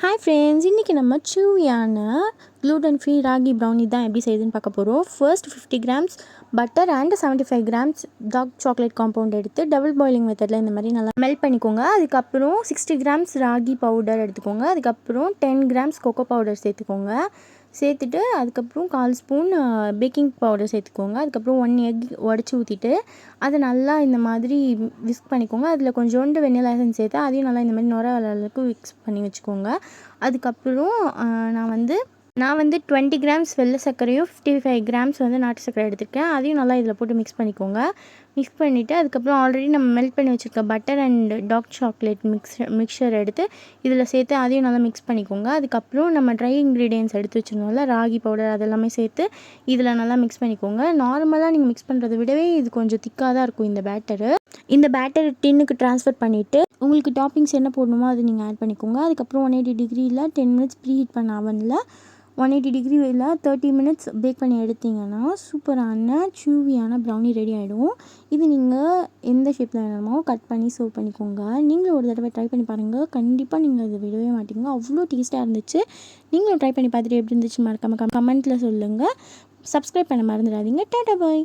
Hi friends, இன்றைக்கி நம்ம சூவியான க்ளூட்டன் ஃப்ரீ ராகி ப்ரௌனி தான் எப்படி செய்யுதுன்னு பார்க்க போகிறோம். First 50 grams butter and 75 grams dark chocolate compound எடுத்து டபுள் பாயிலிங் மெத்தடில் இந்த மாதிரி நல்லா மெல்ட் பண்ணிக்கோங்க. அதுக்கப்புறம் 60 கிராம்ஸ் ராகி பவுடர் எடுத்துக்கோங்க. அதுக்கப்புறம் 10 கிராம்ஸ் கொக்கோ பவுடர் சேர்த்துக்கோங்க. சேர்த்துட்டு அதுக்கப்புறம் 1/4 ஸ்பூன் பேக்கிங் பவுடர் சேர்த்துக்கோங்க. அதுக்கப்புறம் 1 எக் உடச்சி ஊற்றிட்டு அதை நல்லா இந்த மாதிரி விஸ்க் பண்ணிக்கோங்க. அதில் கொஞ்சோண்டு வெண்ணிலா எசன்ஸ் சேர்த்து அதையும் நல்லா இந்த மாதிரி நுர வர அளவுக்கு மிக்ஸ் பண்ணி வச்சுக்கோங்க. அதுக்கப்புறம் நான் வந்து 20 கிராம்ஸ் வெள்ளை சர்க்கரையும் 55 கிராம்ஸ் நாட்டு சர்க்கரை எடுத்துருக்கேன். அதையும் நல்லா இதில் போட்டு மிக்ஸ் பண்ணிக்கோங்க. மிக்ஸ் பண்ணிவிட்டு அதுக்கப்புறம் ஆல்ரெடி நம்ம மெல்ட் பண்ணி வச்சுருக்க butter and dark chocolate mixture எடுத்து இதில் சேர்த்து அதையும் நல்லா மிக்ஸ் பண்ணிக்கோங்க. அதுக்கப்புறம் நம்ம ட்ரை இன்க்ரீடியன்ட்ஸ் எடுத்து வச்சுருந்தோம்ல, ராகி பவுடர் அதெல்லாமே சேர்த்து இதில் நல்லா மிக்ஸ் பண்ணிக்கோங்க. நார்மலாக நீங்கள் மிக்ஸ் பண்ணுறதை விடவே இது கொஞ்சம் திக்காக தான் இருக்கும் இந்த பேட்டரு. இந்த பேட்டர் டின்னுக்கு ட்ரான்ஸ்ஃபர் பண்ணிவிட்டு உங்களுக்கு டாப்பிங்ஸ் என்ன போடணுமோ அதை நீங்கள் ஆட் பண்ணிக்கோங்க. அதுக்கப்புறம் 180 டிகிரியில் 10 மினிட்ஸ் ப்ரீ ஹீட் பண்ண அவனில் 180 டிகிரியில் 30 மினிட்ஸ் பேக் பண்ணி எடுத்திங்கன்னா சூப்பரான சூவியான ப்ரௌனி ரெடி ஆகிடும். இது நீங்கள் எந்த ஷேப்பில் வேணுமோ கட் பண்ணி சர்வ் பண்ணிக்கோங்க. நீங்களும் ஒரு தடவை ட்ரை பண்ணி பாருங்கள். கண்டிப்பாக நீங்கள் அதை விடவே மாட்டீங்க, அவ்வளோ டேஸ்ட்டாக இருந்துச்சு. நீங்களும் ட்ரை பண்ணி பார்த்துட்டு எப்படி இருந்துச்சு மறக்காமல் கமெண்ட்டில் சொல்லுங்கள். சப்ஸ்கிரைப் பண்ண மறந்துடாதீங்க. டாடா பாய்.